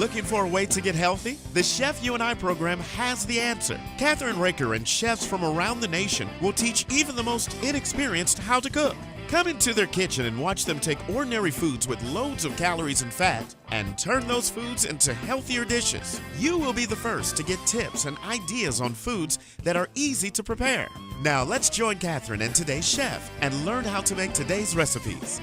Looking for a way to get healthy? The Chef You and I program has the answer. Kathryn Raaker and chefs from around the nation will teach even the most inexperienced how to cook. Come into their kitchen and watch them take ordinary foods with loads of calories and fat and turn those foods into healthier dishes. You will be the first to get tips and ideas on foods that are easy to prepare. Now let's join Kathryn and today's chef and learn how to make today's recipes.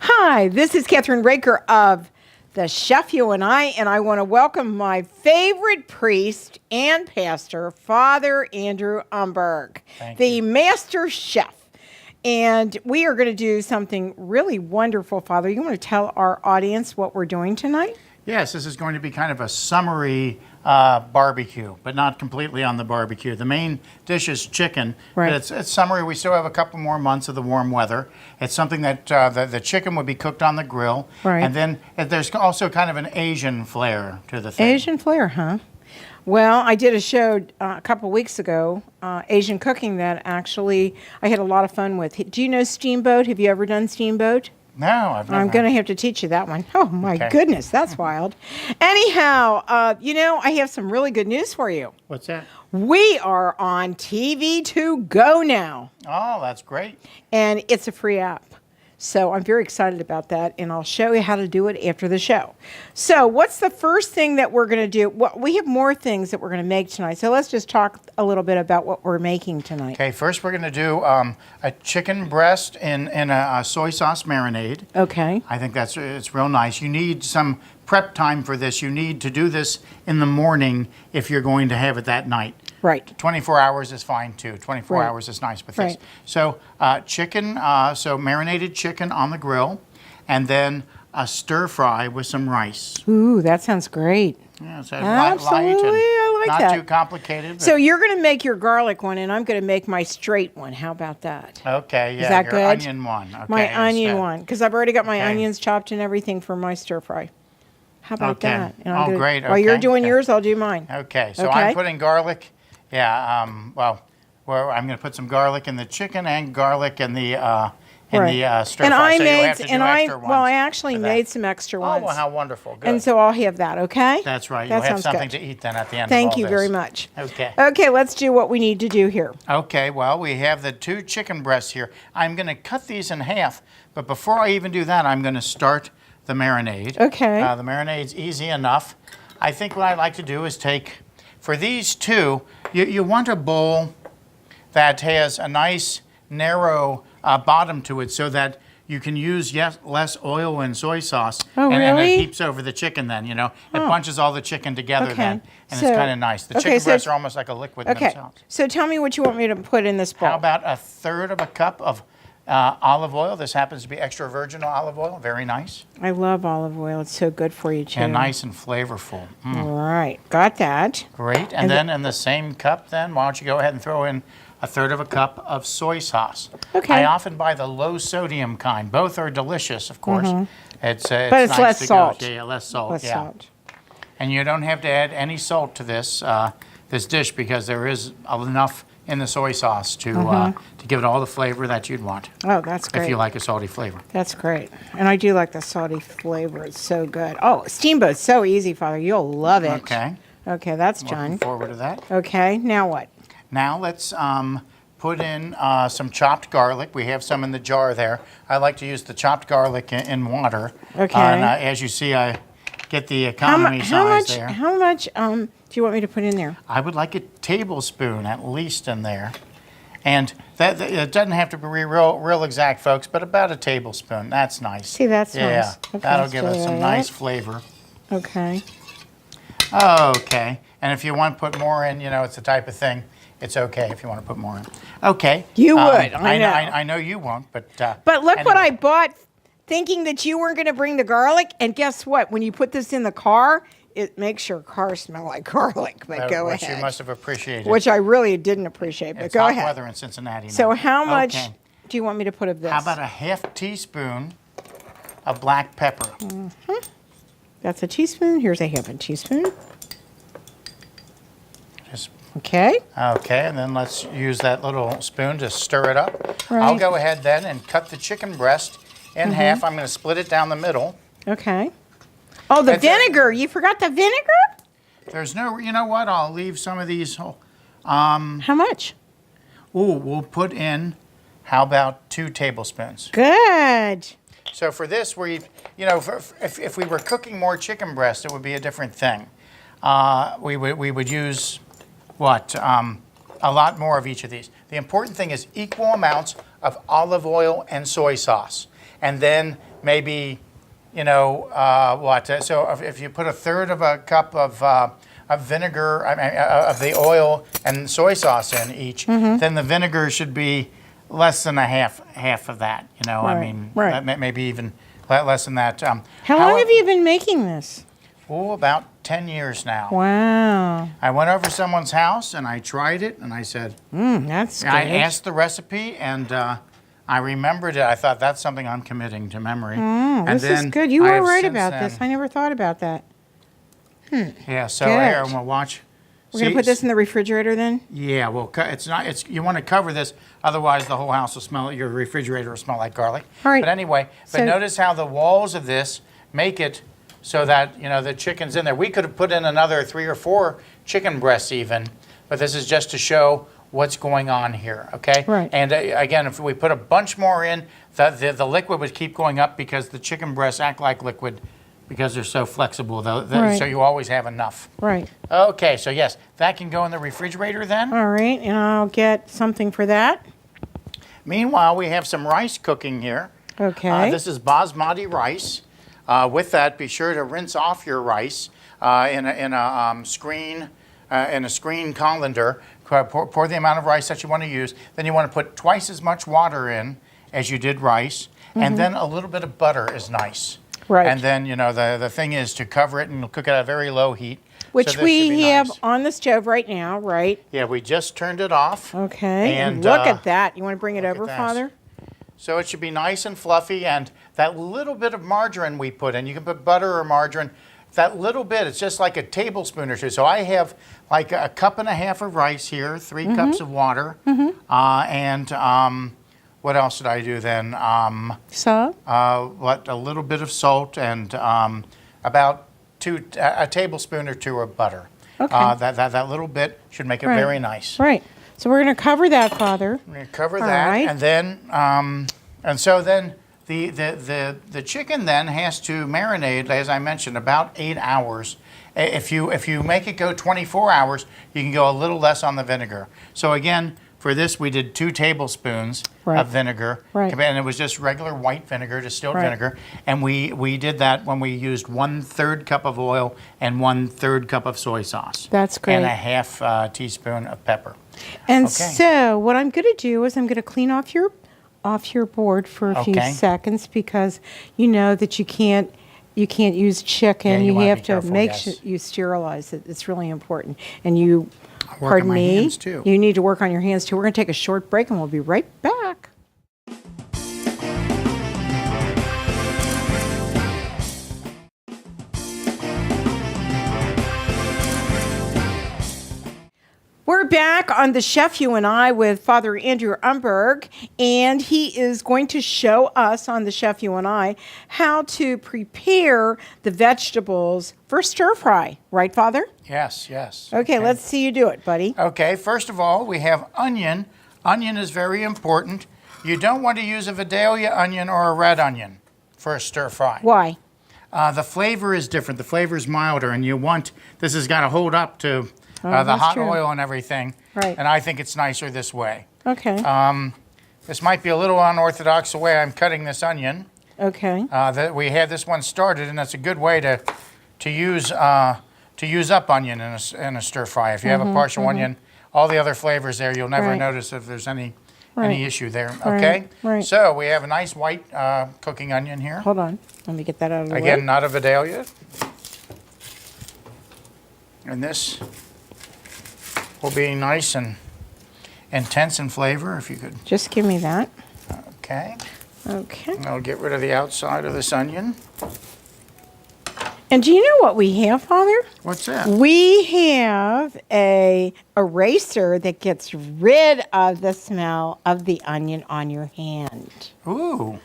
Hi, this is Kathryn Raaker of the Chef You and I want to welcome my favorite priest and pastor, Father Andrew Umberg, the master chef. And we are going to do something really wonderful, Father. You want to tell our audience what we're doing tonight? Yes, this is going to be kind of a summery barbecue, but not completely on the barbecue. The main dish is chicken, but it's summery. We still have a couple more months of the warm weather. It's something that the chicken would be cooked on the grill. Right. And then there's also kind of an Asian flair to the thing. Asian flair, huh? Well, I did a show a couple weeks ago, Asian cooking, that actually I had a lot of fun with. Do you know Steamboat? Have you ever done Steamboat? No, I've never. I'm going to have to teach you that one. Oh, my goodness, that's wild. Anyhow, I have some really good news for you. What's that? We are on TV to go now. Oh, that's great. And it's a free app. So I'm very excited about that, and I'll show you how to do it after the show. So what's the first thing that we're going to do? Well, we have more things that we're going to make tonight, so let's just talk a little bit about what we're making tonight. Okay, first we're going to do a chicken breast in a soy sauce marinade. Okay. I think it's real nice. You need some prep time for this. You need to do this in the morning if you're going to have it that night. Right. 24 hours is fine too. 24 hours is nice with this. So chicken, so marinated chicken on the grill, and then a stir fry with some rice. Ooh, that sounds great. Yeah, it's Absolutely, light and I like not that. too complicated. So you're going to make your garlic one, and I'm going to make my straight one. How about that? Okay, yeah, Is that your good? onion one. Okay, My onion one, because I've already got my Okay. onions chopped and everything for my stir fry. How about Okay. that? And I'm Great. While you're Okay, doing okay. yours, I'll do mine. Okay, so Okay. I'm putting garlic. Yeah, I'm going to put some garlic in the chicken and garlic in the stir And fry. I So made, you'll have to do extra ones I actually for that. made some extra ones. Oh, well, how wonderful. Good. And so I'll have that, okay? That's right. That You'll have sounds something good. to eat then at the end Thank of all you this. very much. Okay. Okay, let's do what we need to do here. Okay, well, we have the 2 chicken breasts here. I'm going to cut these in half, but before I even do that, I'm going to start the marinade. Okay. The marinade's easy enough. I think what I like to do is take, for these 2, you want a bowl that has a nice narrow bottom to it so that you can use less oil and soy sauce. Oh, and really? it heaps over the chicken then, It bunches all the chicken together Okay. then, and So- it's kind of nice. The okay, chicken so breasts are almost like a liquid in Okay, themselves. so tell me what you want me to put in this bowl. How about a third of a cup of olive oil? This happens to be extra virgin olive oil. Very nice. I love olive oil. It's so good for you, too. And nice and flavorful. All right, got that. Great. And then in the same cup then, why don't you go ahead and throw in a third of a cup of soy sauce. Okay. I often buy the low sodium kind. Both are delicious, of course. It's But it's nice less to salt. Go, yeah, less salt. Less yeah. salt. And you don't have to add any salt to this this dish because there is enough in the soy sauce to give it all the flavor that you'd want. Oh, that's great. If you like a salty flavor. That's great. And I do like the salty flavor. It's so good. Oh, Steamboat's so easy, Father. You'll love it. Okay. Okay, that's Looking done. forward to that. Okay, now what? Now let's put in some chopped garlic. We have some in the jar there. I like to use the chopped garlic in water. Okay. And as you see, I get the economy size there. How much do you want me to put in there? I would like a tablespoon at least in there. And it doesn't have to be real exact, folks, but about a tablespoon. That's nice. See, that's yeah, nice. Okay, that'll let's give do us some that. nice flavor. Okay. Okay. And if you want to put more in, it's the type of thing, it's okay if you want to put more in. Okay. You would, I know. I know you won't, but But look what I bought. thinking that you weren't going to bring the garlic, and guess what? When you put this in the car, it makes your car smell like garlic. But go which ahead. you must have appreciated. Which I really didn't appreciate. But it's go hot ahead. weather in Cincinnati now. So how much Okay. do you want me to put of this? How about a half teaspoon of black pepper? That's a teaspoon. Here's a half a teaspoon. Just Okay. Okay, and then let's use that little spoon to stir it up. Right. I'll go ahead then and cut the chicken breast in half. I'm going to split it down the middle. Okay. Oh, the That's it. vinegar. You forgot the vinegar? There's no, you know what? I'll leave some of these. How much? Ooh, we'll put in, how about 2 tablespoons? Good. So for this, if we were cooking more chicken breast, it would be a different thing. We would use what? A lot more of each of these. The important thing is equal amounts of olive oil and soy sauce. And then maybe, so if you put 1/3 of a cup of vinegar, of the oil and soy sauce in each, then the vinegar should be less than a half of that. Right. Maybe even less than that. How long have you been making this? Oh, about 10 years now. Wow. I went over someone's house and I tried it and I said, That's good. I asked the recipe and I remembered it. I thought that's something I'm committing to memory. And This is good. You were right about this. I never thought about that. Yeah, so Good. here, we'll watch. We're going to put this in the refrigerator then? Yeah, well, you want to cover this, otherwise the whole house will smell, your refrigerator will smell like garlic. All right. But anyway, So- notice how the walls of this make it so that, the chicken's in there. We could have put in another 3 or 4 chicken breasts even, but this is just to show what's going on here, okay? Right. And again, if we put a bunch more in, the liquid would keep going up because the chicken breasts act like liquid because they're so flexible, Right. so you always have enough. Right. Okay, so yes, that can go in the refrigerator then. All right, and I'll get something for that. Meanwhile, we have some rice cooking here. Okay. This is basmati rice. With that, be sure to rinse off your rice in a screen colander. Pour the amount of rice that you want to use. Then you want to put twice as much water in as you did rice, and then a little bit of butter is nice. Right. And then the thing is to cover it and cook it at a very low heat. Which So this should we be have nice. on the stove right now, right? Yeah, we just turned it off. Okay. And look at that. You want to bring it look over, at that. Father? So it should be nice and fluffy, and that little bit of margarine we put in, you can put butter or margarine, that little bit, it's just like a tablespoon or 2. So I have like a 1.5 cups of rice here, 3 cups of water, and what else did I do then? So? A little bit of salt and about a tablespoon or 2 of butter. Okay. That little bit should make it Right. very nice. Right. So we're going to cover that, Father. We're going to cover All that, right. and then the chicken then has to marinate, as I mentioned, about 8 hours. If you make it go 24 hours, you can go a little less on the vinegar. So again, for this we did 2 tablespoons Right. of vinegar, Right. and it was just regular white vinegar, distilled Right. vinegar, and we did that when we used 1/3 cup of oil and 1/3 cup of soy sauce. That's great. And a half teaspoon of pepper. And Okay. so what I'm going to do is I'm going to clean off your board for a few Okay. seconds because you know that you can't use chicken. Yeah, you you wanna have be to careful, make yes. sure you sterilize it. It's really important. And you, work pardon on my me, hands, too. you need to work on your hands too. We're going to take a short break and we'll be right back. We're back on the Chef You and I with Father Andrew Umberg, and he is going to show us on the Chef You and I how to prepare the vegetables for stir fry. Right, Father? Yes, yes. Okay, let's see you do it, buddy. Okay, first of all, we have onion. Onion is very important. You don't want to use a Vidalia onion or a red onion for a stir fry. Why? The flavor is different. The flavor is milder, and this has got to hold up to the that's hot true. oil and everything. Right. And I think it's nicer this way. Okay. This might be a little unorthodox the way I'm cutting this onion. Okay. That we had this one started, and that's a good way to use up onion in a stir fry. If you have a partial onion, all the other flavors there, you'll never Right. notice if there's any any issue there. Okay. Right. So we have a nice white cooking onion here. Hold on. Let me get that out of the way. Again, not a Vidalia. And this will be nice and intense in flavor, if you could. Just give me that. Okay. Okay. I'll get rid of the outside of this onion. And do you know what we have, Father? What's that? We have a eraser that gets rid of the smell of the onion on your hand. Ooh.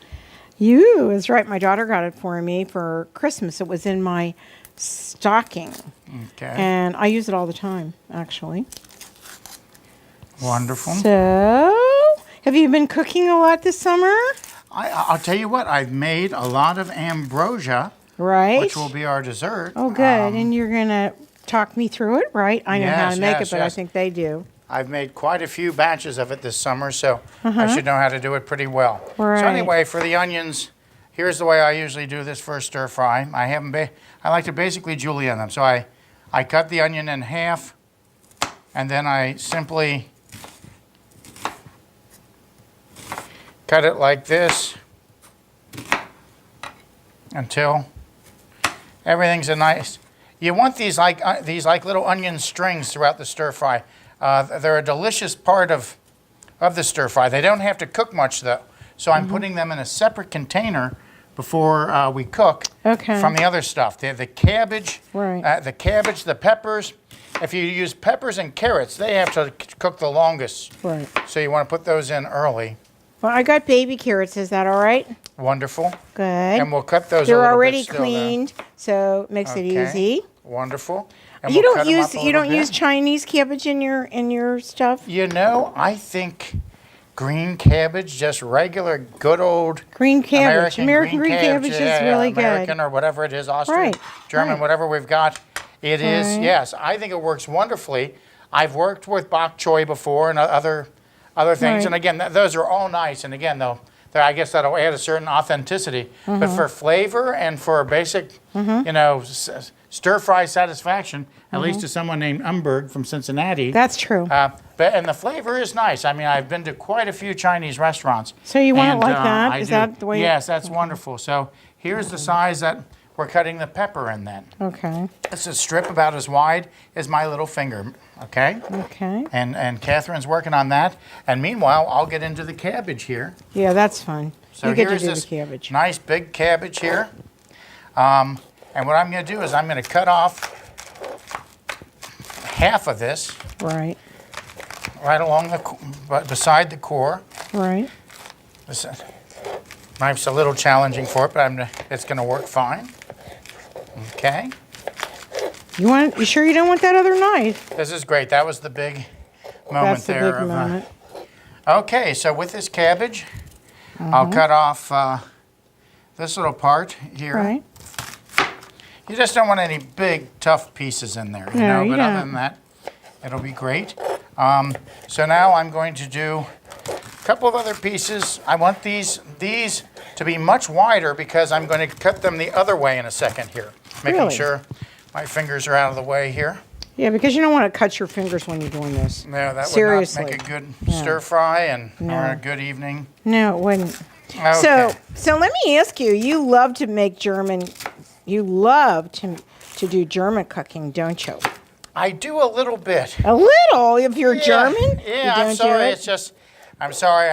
You is right. My daughter got it for me for Christmas. It was in my stocking. Okay. And I use it all the time, actually. Wonderful. So, have you been cooking a lot this summer? I'll tell you what, I've made a lot of ambrosia, Right. which will be our dessert. Oh, good. And you're going to talk me through it, right? I know how Yes, to make yes, it, but I yes. think they do. I've made quite a few batches of it this summer, so I should know how to do it pretty well. Right. So anyway, for the onions, here's the way I usually do this for a stir fry. I like to basically julienne them. So I cut the onion in half, and then I simply cut it like this until everything's a nice. You want these like little onion strings throughout the stir fry. They're a delicious part of the stir fry. They don't have to cook much though. So I'm putting them in a separate container before we cook from the other stuff. The cabbage, the peppers. If you use peppers and carrots, they have to cook the longest. Right. So you want to put those in early. Well, I got baby carrots. Is that all right? Wonderful. Good. And we'll cut those. They're a little already bit still, cleaned, so it makes it easy. Wonderful. And You we'll don't cut 'em up use a you little don't bit. use Chinese cabbage in your stuff. You know, I think green cabbage, just regular good old Green cabbage, American green cabbage is really American good. or whatever it is, Austrian, Right, German, right. whatever we've got. It is, Right. yes. I think it works wonderfully. I've worked with bok choy before and other things, Right. and again, those are all nice. And again, though, I guess that'll add a certain authenticity. Mm-hmm. But for flavor and for basic, stir fry satisfaction, at least to someone named Umberg from Cincinnati. That's true. And the flavor is nice. I mean, I've been to quite a few Chinese restaurants. So you want it and, like that? I Is do. that the way? Yes, that's wonderful. So here's the size that we're cutting the pepper in then. Okay. It's a strip about as wide as my little finger, okay? Okay. And Kathryn's working on that. And meanwhile, I'll get into the cabbage here. Yeah, that's fun. So you get to here's do this the cabbage. nice big cabbage here. And what I'm going to do is I'm going to cut off half of this Right. right along beside the core. Right. This knife's a little challenging for it, but it's going to work fine. Okay. You sure you don't want that other knife? This is great. That was the big moment That's the there. big moment. Okay, so with this cabbage, I'll cut off this little part here. Right. You just don't want any big, tough pieces in there, you No, know. you But other don't. than that, it'll be great. So now I'm going to do a couple of other pieces. I want these to be much wider because I'm going to cut them the other way in a second here. Making Really? sure my fingers are out of the way here. Yeah, because you don't want to cut your fingers when you're doing this. No, that Seriously. would not make a good stir fry or a good evening. No, it wouldn't. Okay. So let me ask you. You love to make German. You love to do German cooking, don't you? I do a little bit. A little, if you're Yeah, German. Yeah, you I'm don't sorry. do it? It's just, I'm sorry.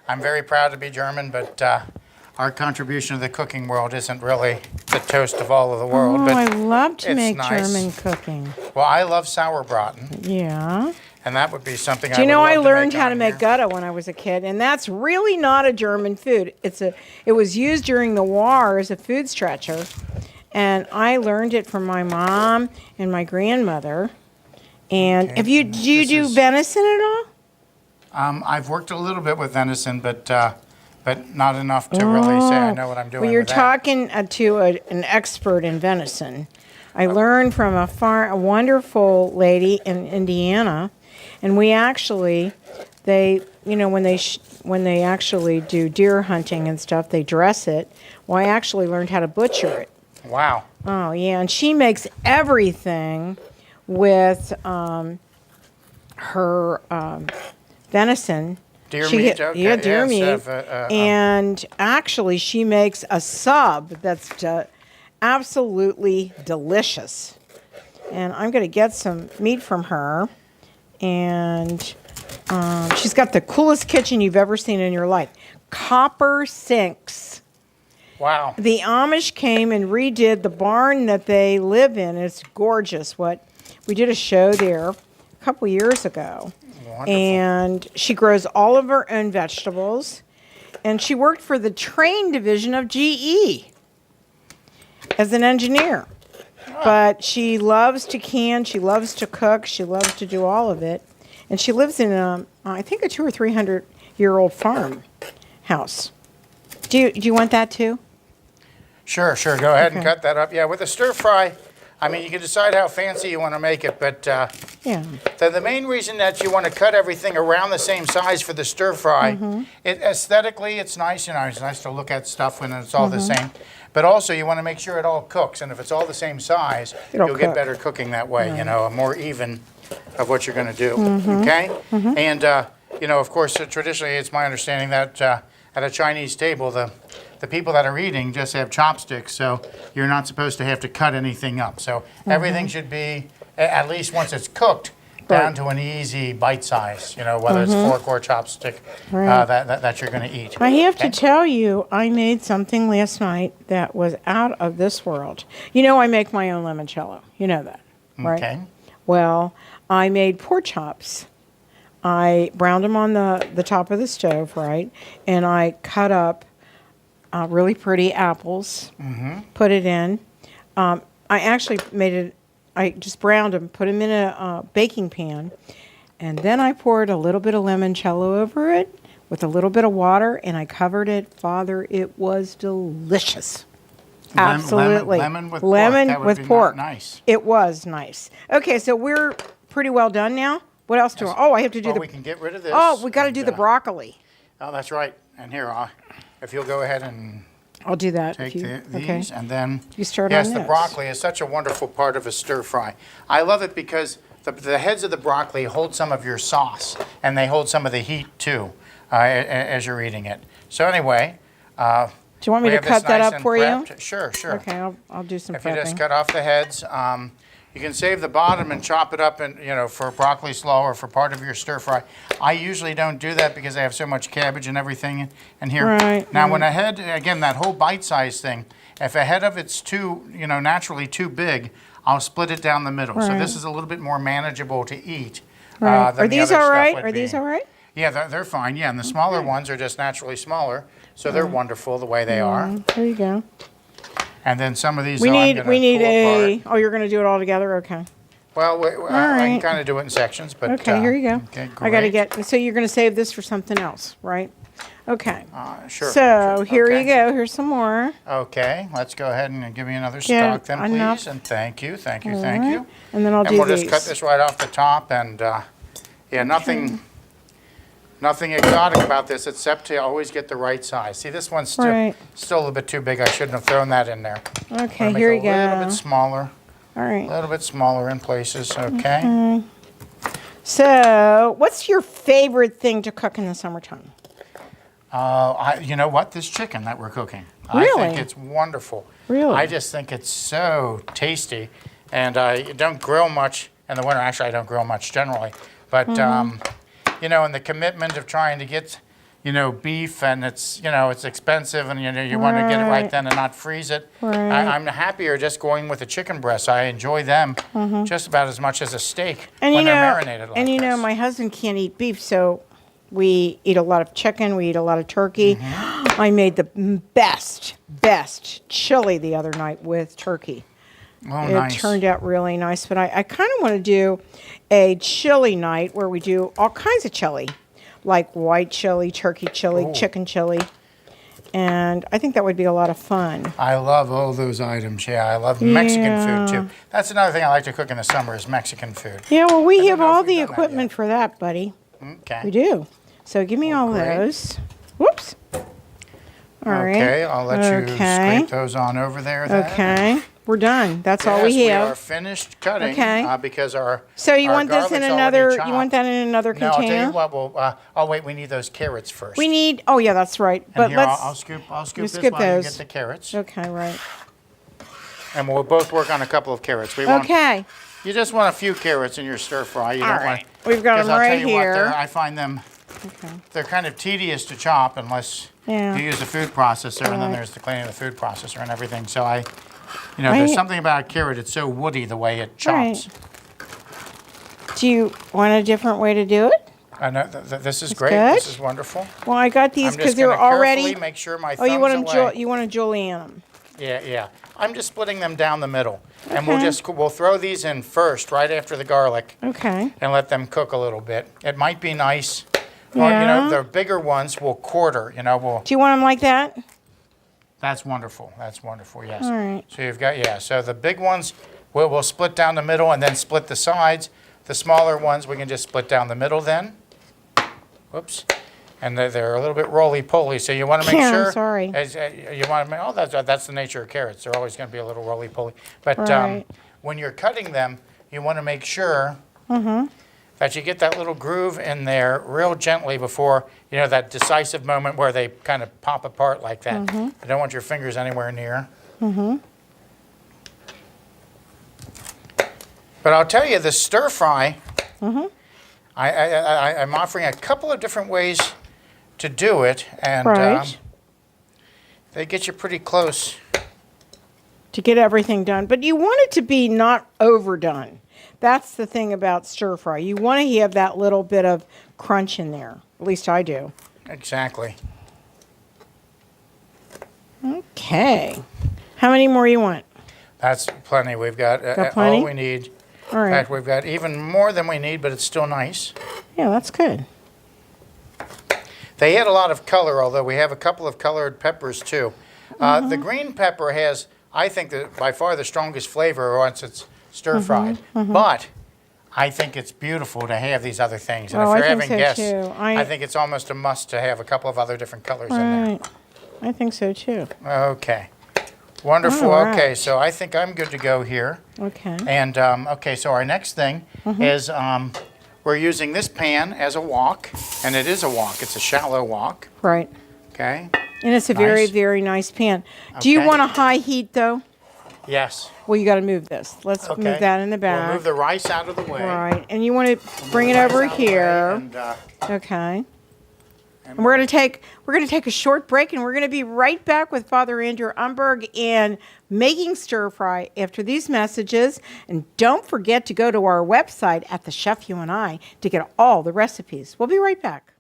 I'm very proud to be German, but our contribution to the cooking world isn't really the toast of all of the world. Oh, but I love to it's make nice. German cooking. Well, I love sauerbraten, Yeah. and that would be something Do you know I would love to learned how to on make here. Gouda when I was a kid, and that's really not a German food. It was used during the war as a food stretcher, and I learned it from my mom and my grandmother. And Okay, do you do venison at all? I've worked a little bit with venison, but not enough to really say I know what I'm doing. Well, you're with that. talking to an expert in venison. I learned from a wonderful lady in Indiana, and we actually, when they actually do deer hunting and stuff, they dress it. Well, I actually learned how to butcher it. Wow. Oh yeah, and she makes everything with her venison. Deer meat, okay. Yeah, deer yes, meat. And actually, she makes a sub that's absolutely delicious. And I'm going to get some meat from her. And she's got the coolest kitchen you've ever seen in your life. Copper sinks. Wow. The Amish came and redid the barn that they live in. It's gorgeous. We did a show there a couple years ago. Wonderful. And she grows all of her own vegetables. And she worked for the train division of GE as an engineer. But she loves to can, she loves to cook, she loves to do all of it. And she lives in, I think, a 200 or 300-year-old farmhouse. Do you want that too? Sure. Go ahead and cut that up. Yeah, with a stir fry, I mean, you can decide how fancy you want to make it, but yeah. The main reason that you want to cut everything around the same size for the stir fry, aesthetically, it's nice. You know, it's nice to look at stuff when it's all the same. But also, you want to make sure it all cooks, and if it's all the same size, you'll get better cooking that way. Right. You know, a more even of what you're going to do. Okay, and you know, of course, traditionally, it's my understanding that at a Chinese table, the people that are eating just have chopsticks, so you're not supposed to have to cut anything up. So everything should be, at least once it's cooked, down to an easy bite size, you know, whether it's fork or chopstick that you're going to eat. I have to tell you, I made something last night that was out of this world. You know, I make my own limoncello. You know that, right? Okay. Well, I made pork chops. I browned them on the top of the stove, right? And I cut up really pretty apples, put it in. I actually I just browned them, put them in a baking pan, and then I poured a little bit of limoncello over it with a little bit of water, and I covered it. Father, it was delicious. Absolutely. Lemon with pork. That would be pork. Nice. It was nice. Okay, so we're pretty well done now. What else do I? Oh, I have to do we can get rid of this. Oh, we got to do the broccoli. Oh, that's right. And here, if you'll go ahead and I'll do that. take these, and then you start yes, on the this. broccoli is such a wonderful part of a stir fry. I love it because the heads of the broccoli hold some of your sauce, and they hold some of the heat too as you're eating it. So anyway, do you want me to cut that up for you? Sure. Okay, I'll do some If prepping. you just cut off the heads, you can save the bottom and chop it up, and for broccoli slaw or for part of your stir fry. I usually don't do that because I have so much cabbage and everything in here. Right. Now, when a head, again, that whole bite-size thing, if a head of it's too, naturally too big, I'll split it down the middle. Right. So this is a little bit more manageable to eat. Right. Than Are the these other all stuff right? would Are be. these all right? Yeah, they're fine. Yeah, and the smaller ones are just naturally smaller, so they're wonderful the way they are. There you go. And then some of these We need pull apart. Oh, you're going to do it all together? Okay. Well, I right. can kind of do it in sections, but Okay, here you go. Okay, I got to great. so you're going to save this for something else, right? Okay. Sure. So here Okay. you go. Here's some more. Okay, let's go ahead and give me another Yeah, stock then, enough. please. And thank you. All And right. And then I'll do we'll these. just cut this right off the top, and nothing exotic about this except to always get the right size. See, this one's still a little bit too big. I shouldn't have thrown that in there. Okay, here you go. A little bit smaller. All right. A little bit smaller in places. Okay. So, what's your favorite thing to cook in the summertime? You know what? This chicken that we're cooking. Really? I think it's wonderful. Really? I just think it's so tasty. And I don't grill much in the winter. Actually, I don't grill much generally. But, and the commitment of trying to get, beef, and it's expensive, and, you want to get it right then and not freeze it. Right. I'm happier just going with the chicken breasts. I enjoy them just about as much as a steak And when they're marinated like this. my husband can't eat beef, so we eat a lot of chicken. We eat a lot of turkey. I made the best chili the other night with turkey. Oh, It nice. turned out really nice, but I kind of want to do a chili night where we do all kinds of chili, like white chili, turkey chili, chicken chili, and I think that would be a lot of fun. I love all those items. Yeah, I love Mexican food too. That's another thing I like to cook in the summer is Mexican food. Yeah, well, we have know if all we've the done that equipment for that, buddy. Okay. We do. So give me all great. those. Whoops. All right. Okay, I'll let you scrape those on over there then. Okay. We're done. That's all we Yes, we have. are finished cutting. Okay. Because our So you our want this in garlic's another? already You want chopped. that in another No, I'll container? tell you what. Well, oh wait, we need those carrots first. We need. Oh yeah, that's right. And But here, let's. I'll scoop you this skip while you those. get the carrots, Okay, right. and we'll both work on a couple of carrots. We want. Okay. You just want a few carrots in your stir fry. You All don't right. want. We've got 'cause them I'll right tell you here. What, I find them. Okay. They're kind of tedious to chop unless Yeah. you use a food processor, and then Right. there's the cleaning of the food processor and everything. So there's something about a carrot. It's so woody the way it chops. Do you want a different way to do it? I know this is great. good? This is wonderful. Well, I got these I'm because just they're gonna already. carefully make sure my Oh, you thumb's want away. you want to julienne them. Yeah. I'm just splitting them down the middle, and we'll Okay. we'll throw these in first, right after the garlic, Okay. and let them cook a little bit. It might be nice. Or, Yeah. the bigger ones will quarter. Do you want them like that? That's wonderful. That's wonderful. Yes. All right. So you've got So the big ones we'll split down the middle and then split the sides. The smaller ones we can just split down the middle then. Whoops. And they're a little bit roly-poly, so you want to make Yeah, I'm sure. sorry. You want to make. Oh, that's the nature of carrots. They're always going to be a little roly-poly. But Right. when you're cutting them, you want to make sure that you get that little groove in there real gently before that decisive moment where they kind of pop apart like that. You don't want your fingers anywhere near. But I'll tell you, the stir fry. I'm offering a couple of different ways to do it, and Right. they get you pretty close. To get everything done, but you want it to be not overdone. That's the thing about stir fry. You want to have that little bit of crunch in there. At least I do. Exactly. Okay. How many more you want? That's plenty. We've got, plenty? all we need. All In right. fact, we've got even more than we need, but it's still nice. Yeah, that's good. They add a lot of color, although we have a couple of colored peppers too. The green pepper has, I think, by far the strongest flavor once it's stir fried. But I think it's beautiful to have these other things. And Oh, if I you're think having so, guests, too. I think it's almost a must to have a couple of other different colors in there. Right. I think so too. Okay. Wonderful. All right. Okay, so I think I'm good to go here. Okay. And okay, so our next thing is we're using this pan as a wok, and it is a wok. It's a shallow wok. Right. Okay. And it's a very, Nice. very nice pan. Do you Okay. want a high heat though? Yes. Well, you got to move this. Let's Okay. move that in the We'll back. move the rice out of the way. Right. And you want to bring it Rice over out of the way, here. and, Okay. And we're going to take a short break, and we're going to be right back with Father Andrew Umberg and making stir fry after these messages. And don't forget to go to our website at The Chef You and I to get all the recipes. We'll be right back.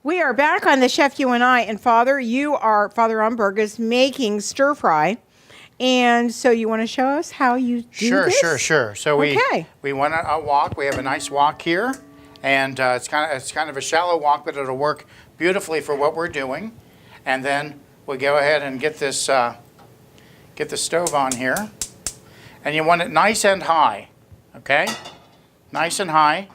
We are back on The Chef You and I, and Father Umberg is making stir fry. And so you want to show us how you do this? Sure. So Okay. we want a wok. We have a nice wok here, and it's kind of a shallow wok, but it'll work beautifully for what we're doing. And then we go ahead and get the stove on here, and you want it nice and high, okay? Nice and high,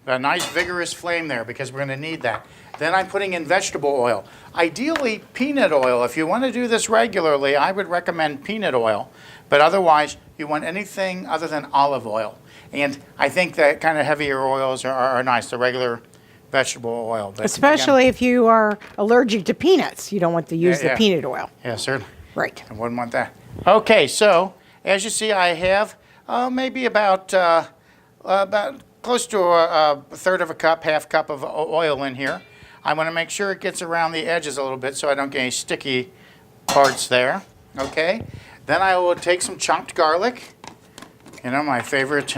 a nice vigorous flame there because we're going to need that. Then I'm putting in vegetable oil. Ideally, peanut oil. If you want to do this regularly, I would recommend peanut oil. But otherwise, you want anything other than olive oil. And I think that kind of heavier oils are nice, the regular vegetable oil. But Especially if you are allergic to peanuts. You don't want to use the yeah. peanut oil. Yes, sir. Right. I wouldn't want that. Okay, so as you see, I have maybe about close to a third of a cup, half cup of oil in here. I want to make sure it gets around the edges a little bit so I don't get any sticky parts there. Okay. Then I will take some chopped garlic. My favorite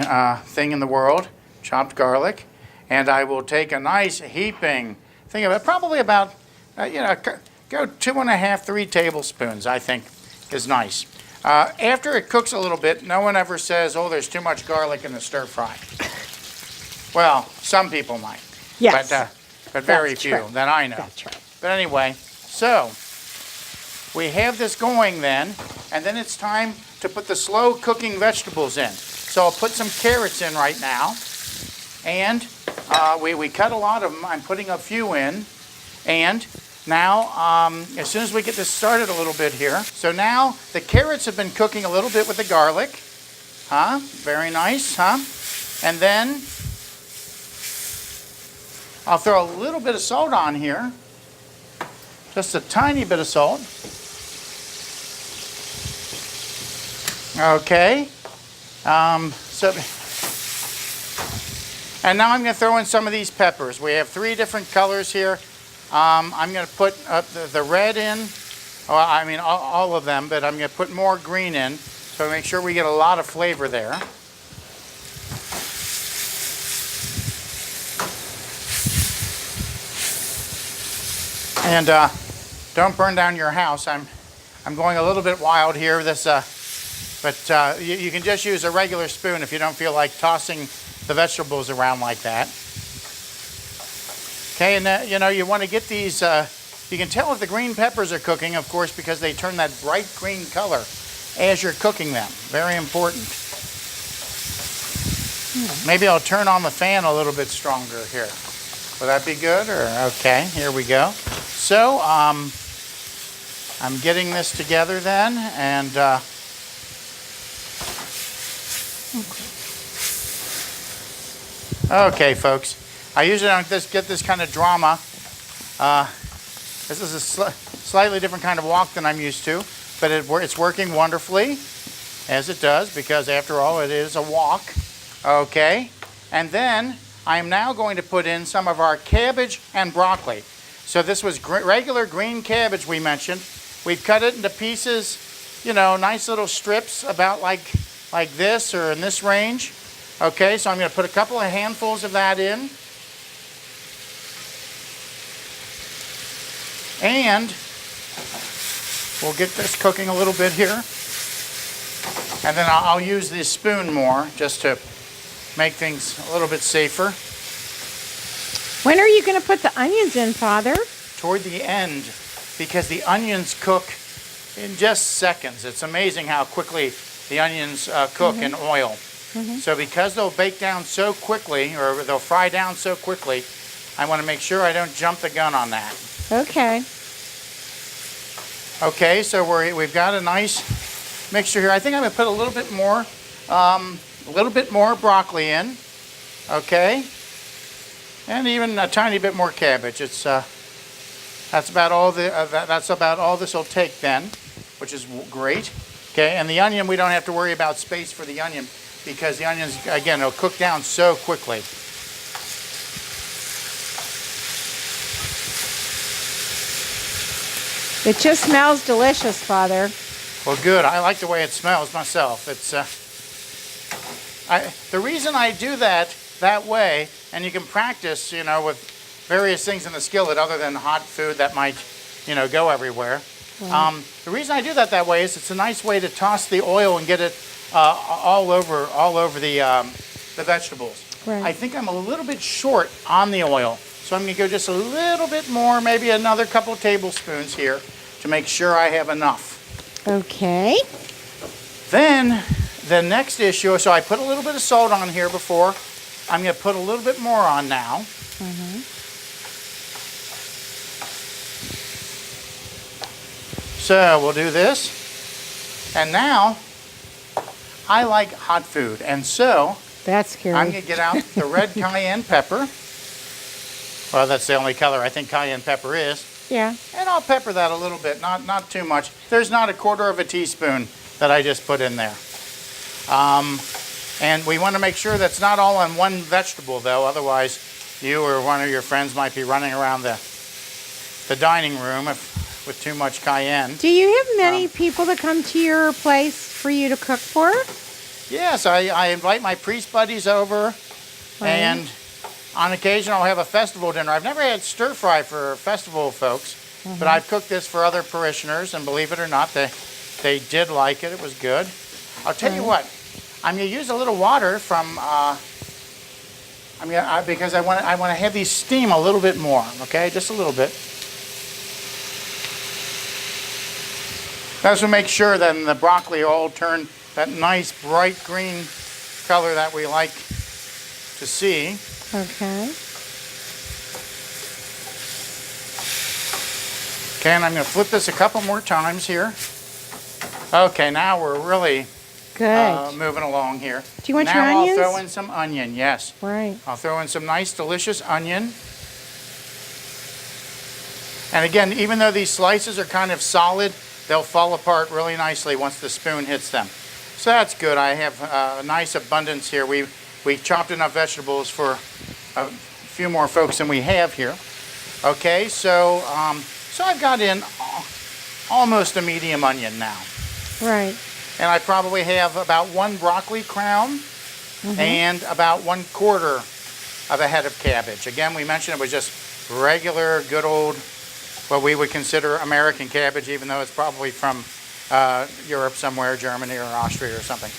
thing in the world, chopped garlic. And I will take a nice heaping thing of it, probably about, go 2.5, 3 tablespoons, I think is nice. After it cooks a little bit, no one ever says, oh, there's too much garlic in the stir fry. Well, some people might. Yes. But very That's few true. that I know. That's right. But anyway, so we have this going then, and then it's time to put the slow cooking vegetables in. So I'll put some carrots in right now. And we cut a lot of them. I'm putting a few in. And now, as soon as we get this started a little bit here, so now the carrots have been cooking a little bit with the garlic. Huh? Very nice, huh? And then I'll throw a little bit of salt on here. Just a tiny bit of salt. Okay. And now I'm going to throw in some of these peppers. We have 3 different colors here. I'm going to put the red in. Well, I mean all of them, but I'm going to put more green in. So make sure we get a lot of flavor there. And don't burn down your house. I'm going a little bit wild here. But you can just use a regular spoon if you don't feel like tossing the vegetables around like that. Okay, and you know, you want to get these, you can tell if the green peppers are cooking, of course, because they turn that bright green color as you're cooking them. Very important. Maybe I'll turn on the fan a little bit stronger here. Will that be good? Or okay, here we go. So I'm getting this together then, and okay, folks. I usually don't get this kind of drama. This is a slightly different kind of wok than I'm used to, but it's working wonderfully, as it does, because after all, it is a wok. Okay, and then I'm now going to put in some of our cabbage and broccoli. So this was regular green cabbage we mentioned. We've cut it into pieces, you know, nice little strips about like this or in this range. Okay, so I'm going to put a couple of handfuls of that in. And we'll get this cooking a little bit here. And then I'll use this spoon more just to make things a little bit safer. When are you going to put the onions in, Father? Toward the end, because the onions cook in just seconds. It's amazing how quickly the onions cook in oil. So because they'll bake down so quickly, or they'll fry down so quickly, I want to make sure I don't jump the gun on that. Okay. Okay, so we've got a nice mixture here. I think I'm going to put a little bit more broccoli in. Okay, and even a tiny bit more cabbage. It's that's about all this will take then, which is great. Okay, and the onion, we don't have to worry about space for the onion because the onions, again, will cook down so quickly. It just smells delicious, Father. Well, good. I like the way it smells myself. It's the reason I do that way, and you can practice, you know, with various things in the skillet other than hot food that might, you know, go everywhere. Right. The reason I do that way is it's a nice way to toss the oil and get it all over the vegetables. Right. I think I'm a little bit short on the oil, so I'm going to go just a little bit more, maybe another couple tablespoons here to make sure I have enough. Okay. Then the next issue, so I put a little bit of salt on here before. I'm going to put a little bit more on now. So we'll do this. And now, I like hot food. And so, that's scary. I'm going to get out the red cayenne pepper. Well, that's the only color I think cayenne pepper is. Yeah. And I'll pepper that a little bit, not too much. There's not a quarter of a teaspoon that I just put in there. And we want to make sure that's not all on one vegetable, though. Otherwise, you or one of your friends might be running around the dining room with too much cayenne. Do you have many people that come to your place for you to cook for? Yes, I invite my priest buddies over, and on occasion I'll have a festival dinner. I've never had stir fry for festival folks, but I've cooked this for other parishioners, and believe it or not, they did like it. It was good. I'll tell you what, I'm going to use a little water from, because I want to have these steam a little bit more, okay, just a little bit. That's to make sure that the broccoli all turn that nice bright green color that we like to see. Okay. Okay, and I'm going to flip this a couple more times here. Okay, now we're really Good. moving along here. Do you want now your onions? I'll throw in some onion, yes. Right. I'll throw in some nice, delicious onion. And again, even though these slices are kind of solid, they'll fall apart really nicely once the spoon hits them. So that's good. I have a nice abundance here. We chopped enough vegetables for a few more folks than we have here. Okay, so I've got in almost a medium onion now. Right. And I probably have about 1 broccoli crown and about 1/4 of a head of cabbage. Again, we mentioned it was just regular, good old, what we would consider American cabbage, even though it's probably from Europe somewhere, Germany or Austria or something.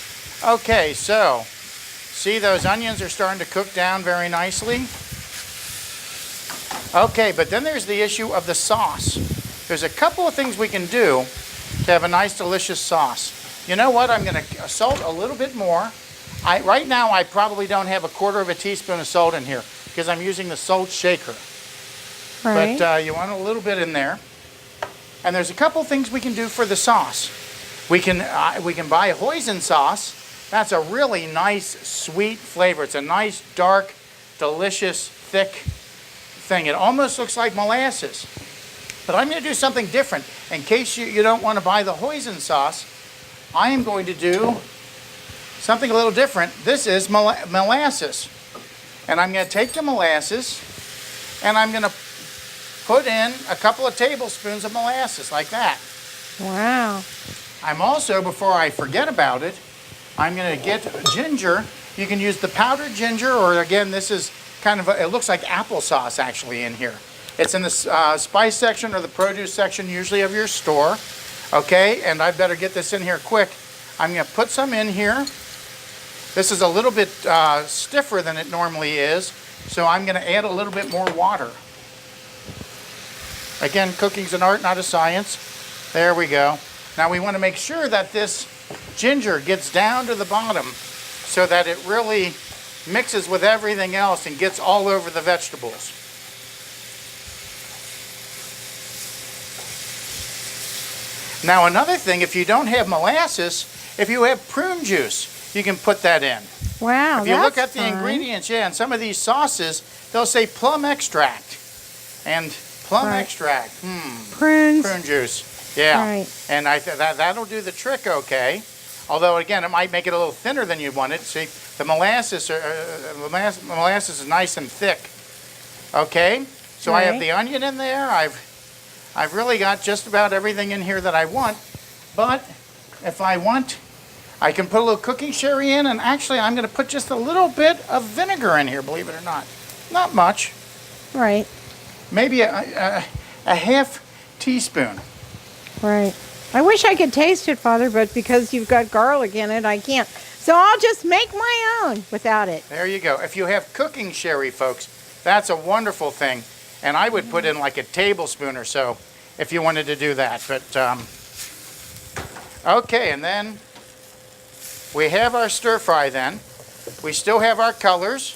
Okay, so see those onions are starting to cook down very nicely. Okay, but then there's the issue of the sauce. There's a couple of things we can do to have a nice, delicious sauce. You know what? I'm going to salt a little bit more. Right now, I probably don't have 1/4 teaspoon of salt in here because I'm using the salt shaker. Right. But you want a little bit in there. And there's a couple things we can do for the sauce. We can buy hoisin sauce. That's a really nice, sweet flavor. It's a nice, dark, delicious, thick thing. It almost looks like molasses. But I'm going to do something different. In case you don't want to buy the hoisin sauce, I am going to do something a little different. This is molasses. And I'm going to take the molasses and I'm going to put in a couple of tablespoons of molasses like that. Wow. I'm also, before I forget about it, I'm going to get ginger. You can use the powdered ginger, or again, this is kind of, it looks like applesauce actually in here. It's in the spice section or the produce section usually of your store. Okay, and I better get this in here quick. I'm going to put some in here. This is a little bit stiffer than it normally is, so I'm going to add a little bit more water. Again, cooking's an art, not a science. There we go. Now we want to make sure that this ginger gets down to the bottom so that it really mixes with everything else and gets all over the vegetables. Now another thing, if you don't have molasses, if you have prune juice, you can put that in. Wow, if you look at that's the fun. ingredients, yeah, and some of these sauces, they'll say plum extract. And plum Right. extract, Prunes. prune juice, yeah. Right. And that'll do the trick okay. Although, again, it might make it a little thinner than you want it. See, the molasses is nice and thick. Okay, so I have Right. the onion in there. I've really got just about everything in here that I want. But if I want, I can put a little cooking sherry in, and actually I'm going to put just a little bit of vinegar in here, believe it or not. Not much. Right. Maybe a half teaspoon. Right. I wish I could taste it, Father, but because you've got garlic in it, I can't. So I'll just make my own without it. There you go. If you have cooking sherry, folks, that's a wonderful thing. And I would put in like a tablespoon or so if you wanted to do that. But, okay, and then we have our stir fry then. We still have our colors,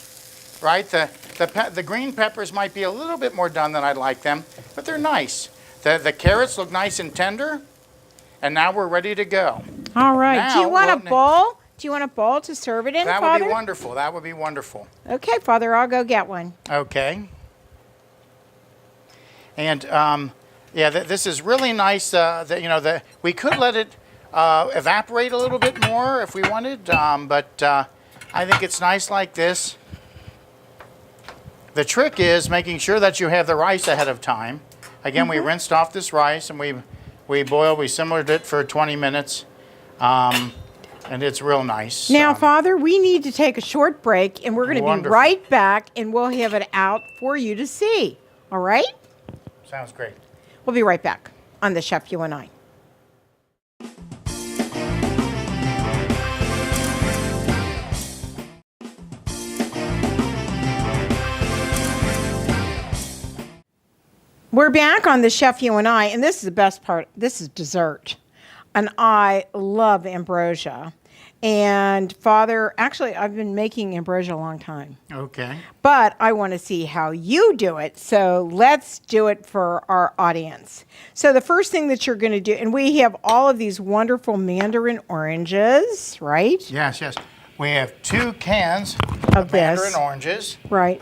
right? The green peppers might be a little bit more done than I'd like them, but they're nice. The carrots look nice and tender, and now we're ready to go. All right. Now, Do you want a what- bowl? Do you want a bowl to serve it in, That Father? would be wonderful. That would be wonderful. Okay, Father, I'll go get one. Okay. And yeah, this is really nice. We could let it evaporate a little bit more if we wanted, but I think it's nice like this. The trick is making sure that you have the rice ahead of time. Again, we rinsed off this rice and we simmered it for 20 minutes, and it's real nice. Now, Father, we need to take a short break, and we're going to be Wonderful. right back, and we'll have it out for you to see. All right? Sounds great. We'll be right back on The Chef You and I. We're back on The Chef You and I, and this is the best part. This is dessert. And I love ambrosia. And Father, actually, I've been making ambrosia a long time. Okay. But I want to see how you do it. So let's do it for our audience. So the first thing that you're going to do, and we have all of these wonderful mandarin oranges, right? Yes, yes. We have 2 cans Of mandarin this. oranges. Right.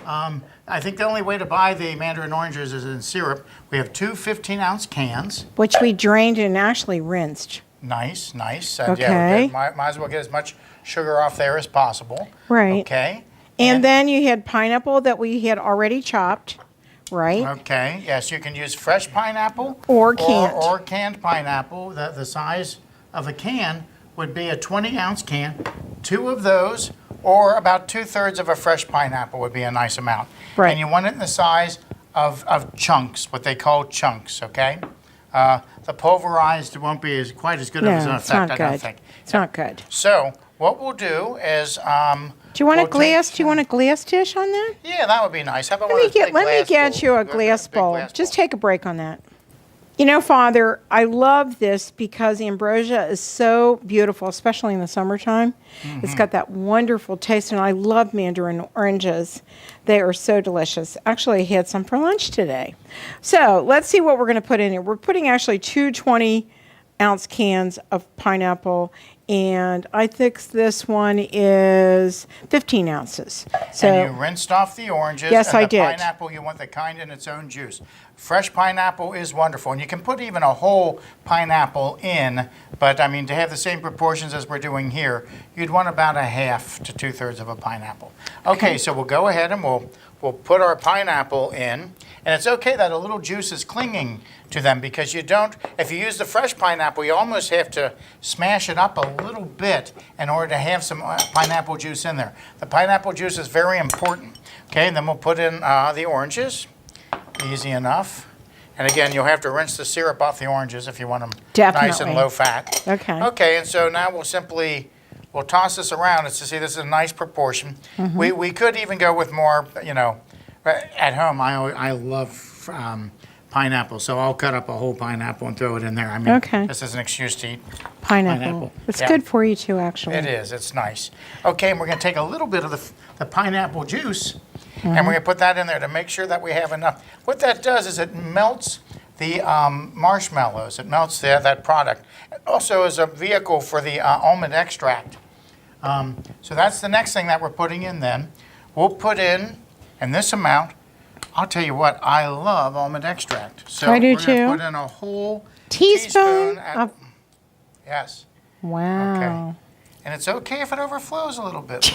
I think the only way to buy the mandarin oranges is in syrup. We have 2 15-ounce cans. Which we drained and actually rinsed. Nice, nice. And Okay. Yeah, might as well get as much sugar off there as possible. Right. Okay. And then you had pineapple that we had already chopped, right? Okay. Yes, you can use fresh pineapple Or canned. or canned pineapple. The size of a can would be a 20-ounce can. 2 of those, or about 2/3 of a fresh pineapple would be a nice amount. Right. And you want it in the size of chunks, what they call chunks. Okay. The pulverized won't be quite as good of an No, it's effect, not I don't good. think. It's not good. So what we'll do is, Do you want a we'll glass? take Do you want a glass dish on that? yeah, that would be nice. How about Let me get you a big glass bowl. glass Just bowl. take a break on that. You know, Father, I love this because ambrosia is so beautiful, especially in the summertime. It's got that wonderful taste, and I love mandarin oranges. They are so delicious. Actually, I had some for lunch today. So let's see what we're going to put in here. We're putting actually 2 20-ounce cans of pineapple, and I think this one is 15 ounces. So And you rinsed off the oranges. Yes, and I the did. Pineapple, you want the kind in its own juice. Fresh pineapple is wonderful, and you can put even a whole pineapple in, but I mean, to have the same proportions as we're doing here, you'd want about 1/2 to 2/3 of a pineapple. Okay, so we'll go ahead and we'll put our pineapple in, and it's okay that a little juice is clinging to them because you don't, if you use the fresh pineapple, you almost have to smash it up a little bit in order to have some pineapple juice in there. The pineapple juice is very important. Okay, and then we'll put in the oranges. Easy enough. And again, you'll have to rinse the syrup off the oranges if you want them nice Definitely. and low fat. Okay. Okay, and so now we'll toss this around. It's to see this is a nice proportion. We could even go with more, you know, at home. I love pineapple, so I'll cut up a whole pineapple and throw it in there. I mean, Okay. this is an excuse to eat pineapple. pineapple. It's Yeah. good for you too, actually. It is. It's nice. Okay, and we're going to take a little bit of the pineapple juice, and we're going to put that in there to make sure that we have enough. What that does is it melts the marshmallows. It melts that product. It also is a vehicle for the almond extract. So that's the next thing that we're putting in then. We'll put in this amount. I'll tell you what, I love almond extract. So I do we're going too. to put in a whole Teaspoon at- of- Yes. Wow. And it's okay if it overflows a little bit.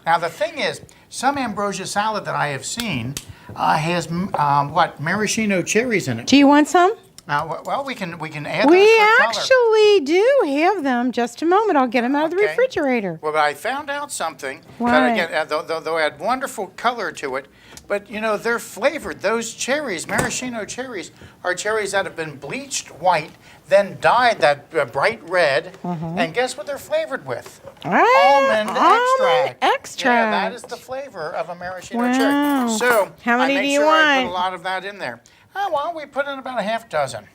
Now, the thing is, some ambrosia salad that I have seen has maraschino cherries in it. Do you want some? Well, we can add those We for color. actually do have them. Just a moment. I'll get them out of the Okay. refrigerator. Well, but I found out something. What? That again, they'll add wonderful color to it. But, you know, they're flavored. Those cherries, maraschino cherries, are cherries that have been bleached white, then dyed that bright red. And guess what they're flavored with? Almond extract. Yeah, that is the flavor of a maraschino Wow. cherry. So How many I make do you sure I put want? a lot of that in there. Well, we put in about a half dozen.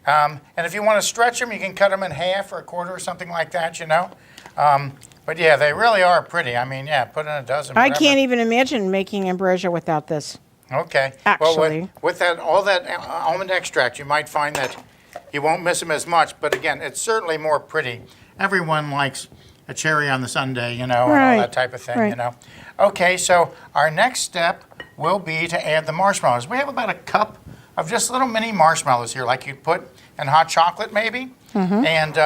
And if you want to stretch them, you can cut them in half or a quarter or something like that, you know. But yeah, they really are pretty. I mean, yeah, put in a dozen. I whatever. can't even imagine making ambrosia without this. Okay. Actually. Well, with that, all that almond extract, you might find that you won't miss them as much. But again, it's certainly more pretty. Everyone likes a cherry on the sundae, you know, and Right. all that type of thing, Right. you know. Okay, so our next step will be to add the marshmallows. We have about a cup of just little mini marshmallows here, like you'd put in hot chocolate maybe. And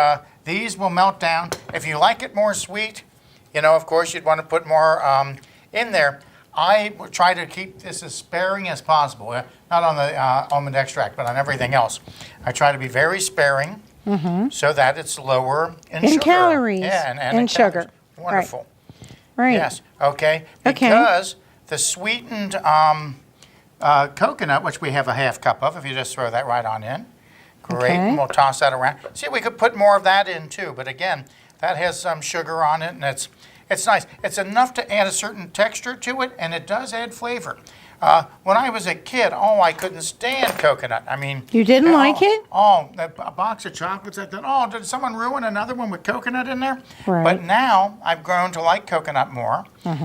these will melt down. If you like it more sweet, you know, of course, you'd want to put more in there. I would try to keep this as sparing as possible, not on the almond extract, but on everything else. I try to be very sparing so that it's lower in sugar. calories. Yeah, and And in sugar. calories. Wonderful. Right. Yes, okay. Okay. Because the sweetened coconut, which we have a half cup of, if you just throw that right on in. Great, Okay. and we'll toss that around. See, we could put more of that in too, but again, that has some sugar on it, and it's nice. It's enough to add a certain texture to it, and it does add flavor. When I was a kid, oh, I couldn't stand coconut. I mean, You didn't like it? Oh, a box of chocolates. I thought, oh, did someone ruin another one with coconut in there? Right. But now I've grown to like coconut more,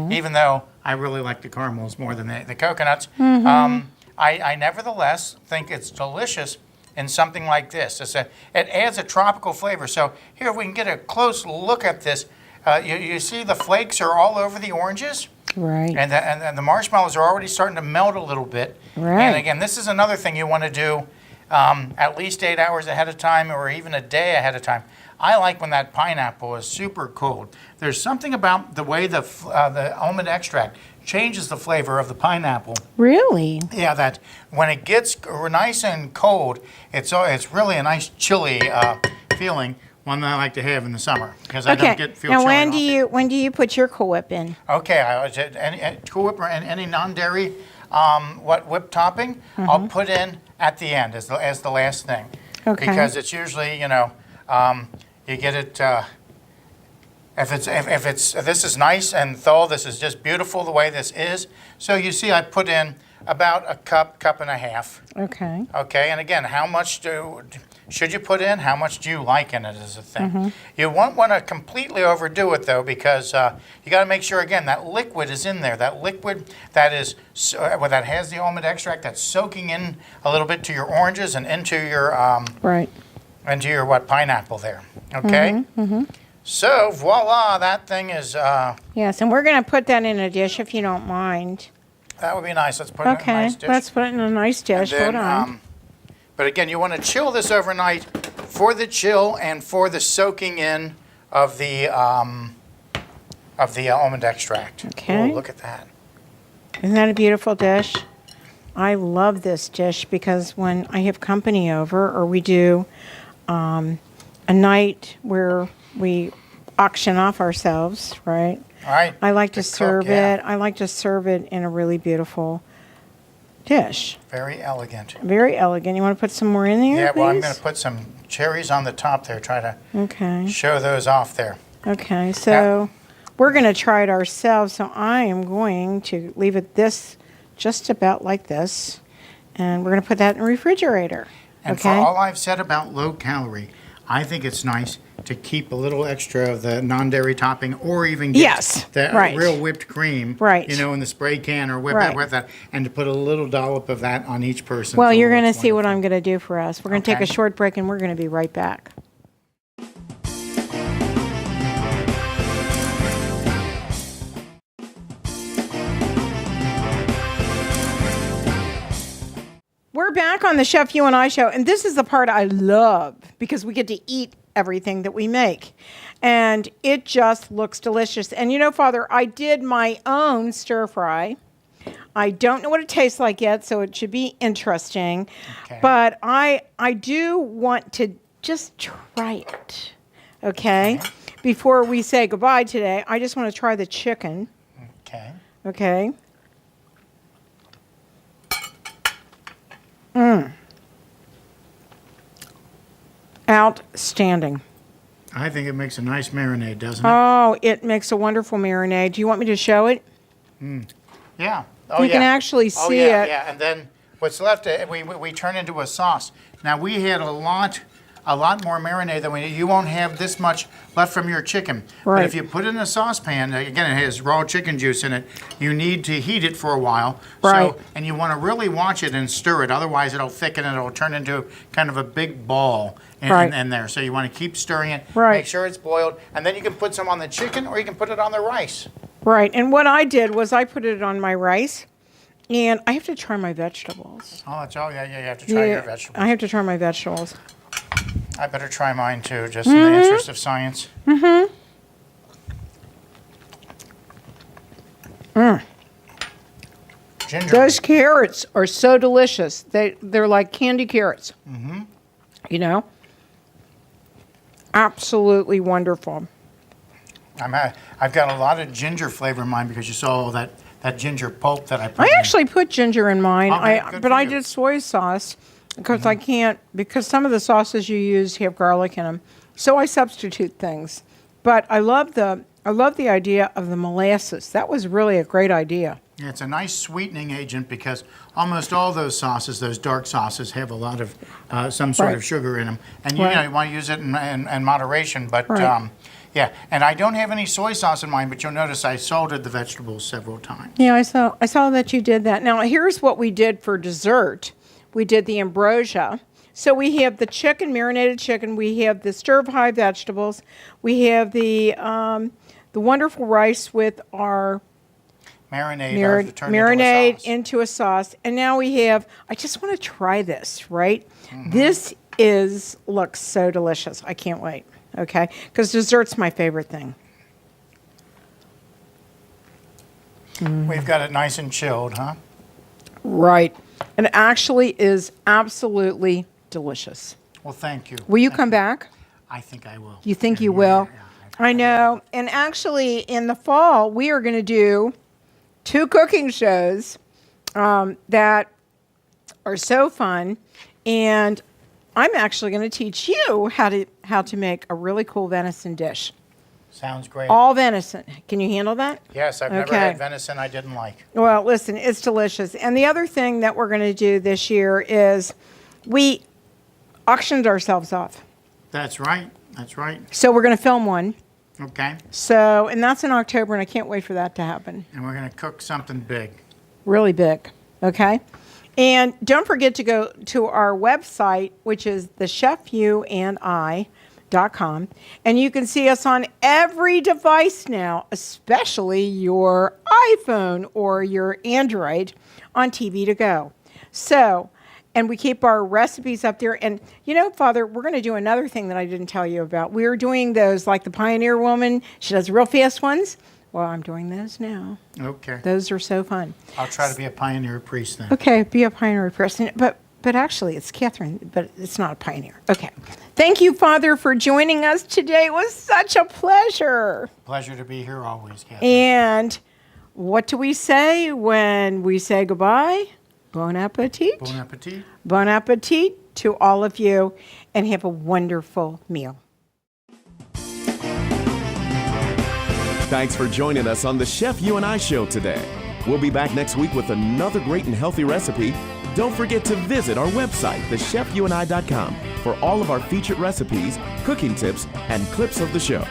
even though I really like the caramels more than the coconuts. I nevertheless think it's delicious in something like this. It adds a tropical flavor. So here, if we can get a close look at this, you see the flakes are all over the oranges. Right. And the marshmallows are already starting to melt a little bit. Right. And again, this is another thing you want to do at least 8 hours ahead of time or even a day ahead of time. I like when that pineapple is super cold. There's something about the way the almond extract changes the flavor of the pineapple. Really? Yeah, that when it gets nice and cold, it's really a nice chilly feeling. One that I like to have in the summer because I don't feel now, chilly. when do you put your Cool Whip in? Okay, Cool Whip or any non-dairy whipped topping, I'll put in at the end as the last thing. Okay. Because it's usually you get it. If this is nice and thorough, this is just beautiful the way this is. So you see, I put in about a cup and a half. Okay. Okay, and again, how much should you put in? How much do you like in it is a thing. You won't want to completely overdo it though, because you got to make sure again that liquid is in there. That liquid that that has the almond extract that's soaking in a little bit to your oranges and into your Right. into your pineapple there. Okay. So voila, that thing is. Yes, and we're going to put that in a dish if you don't mind. That would be nice. Let's put it in a Okay, nice dish. let's put it in a nice dish. And then, Hold on. But again, you want to chill this overnight for the chill and for the soaking in of the almond extract. Okay. Ooh, look at that. Isn't that a beautiful dish? I love this dish because when I have company over or we do a night where we auction off ourselves, right? All right. I like to cook, serve yeah. it. I like to serve it in a really beautiful dish. Very elegant. Very elegant. You want to put some more in there, Yeah, well, I'm please? going to put some cherries on the top there. Try to Okay. show those off there. Okay, so we're going to try it ourselves. So I am going to leave it just about like this. And we're going to put that in the refrigerator. And for all I've said about low calorie, I think it's nice to keep a little extra of the non-dairy topping or even get the real whipped cream, in the spray can or whip it with that, and to put a little dollop of that on each person. Well, you're going to see what I'm going to do for us. We're going to take a Okay. short break and we're going to be right back. We're back on the Chef You and I show, and this is the part I love because we get to eat everything that we make. And it just looks delicious. And you know, Father, I did my own stir fry. I don't know what it tastes like yet, so it should be interesting. Okay. But I do want to just try it, okay? Before we say goodbye today, I just want to try the chicken. Okay. Okay. Outstanding. I think it makes a nice marinade, doesn't it? Oh, it makes a wonderful marinade. Do you want me to show it? Yeah. Oh, You can actually see yeah, it. Yeah, and then what's left, we turn into a sauce. Now, we had a lot more marinade than we need. You won't have this much left from your chicken. Right. But if you put it in a saucepan, again, it has raw chicken juice in it, you need to heat it for a while. Right. So, and you want to really watch it and stir it. Otherwise, it'll thicken and it'll turn into kind of a big ball in there. So you want to keep stirring it, make sure it's boiled, and then you can put some on the chicken or you can put it on the rice. Right. And what I did was I put it on my rice, and I have to try my vegetables. Oh, that's all. Yeah, you have to try your vegetables. I have to try my vegetables. I better try mine too, just in the interest of science. Ginger. Those carrots are so delicious. They're like candy carrots. You know? Absolutely wonderful. I've got a lot of ginger flavor in mine because you saw all that ginger pulp that I put I in. actually put ginger in mine, Okay, good but for I you. did soy sauce because I can't, because some of the sauces you use have garlic in them. So I substitute things. But I love the idea of the molasses. That was really a great idea. Yeah, it's a nice sweetening agent because almost all those sauces, those dark sauces, have a lot of some sort of sugar in them. And you know, you want to use it in moderation, but yeah. And I don't have any soy sauce in mine, but you'll notice I salted the vegetables several times. Yeah, I saw that you did that. Now, here's what we did for dessert. We did the ambrosia. So we have the chicken, marinated chicken. We have the stir-fry vegetables. We have the wonderful rice with our marinade into a sauce. And now we have, I just want to try this, right? Mm-hmm. This looks so delicious. I can't wait, okay? Because dessert's my favorite thing. We've got it nice and chilled, huh? Right. It actually is absolutely delicious. Well, thank you. Will you come back? I think I will. You think you will? Yeah, I know. And actually, in the fall, we are going to do 2 cooking shows that are so fun. And I'm actually going to teach you how to make a really cool venison dish. Sounds great. All venison. Can you handle that? Yes, I've never had venison I didn't like. Well, listen, it's delicious. And the other thing that we're going to do this year is we auctioned ourselves off. That's right. That's right. So we're going to film one. Okay. So, and that's in October, and I can't wait for that to happen. And we're going to cook something big. Really big. Okay. And don't forget to go to our website, which is thechefyouandi.com, and you can see us on every device now, especially your iPhone or your Android on TV to go. So, and we keep our recipes up there. And, you know, Father, we're going to do another thing that I didn't tell you about. We're doing those, like the Pioneer Woman. She does real fast ones. Well, I'm doing those now. Okay. Those are so fun. I'll try to be a pioneer priest then. Okay, be a pioneer person. But actually, it's Kathryn, but it's not a pioneer. Okay. Thank you, Father, for joining us today. It was such a pleasure. Pleasure to be here always, Kathryn. And what do we say when we say goodbye? Bon appetit. Bon appetit. Bon appetit to all of you, and have a wonderful meal. Thanks for joining us on the Chef You and I Show today. We'll be back next week with another great and healthy recipe. Don't forget to visit our website, thechefyouandi.com, for all of our featured recipes, cooking tips, and clips of the show.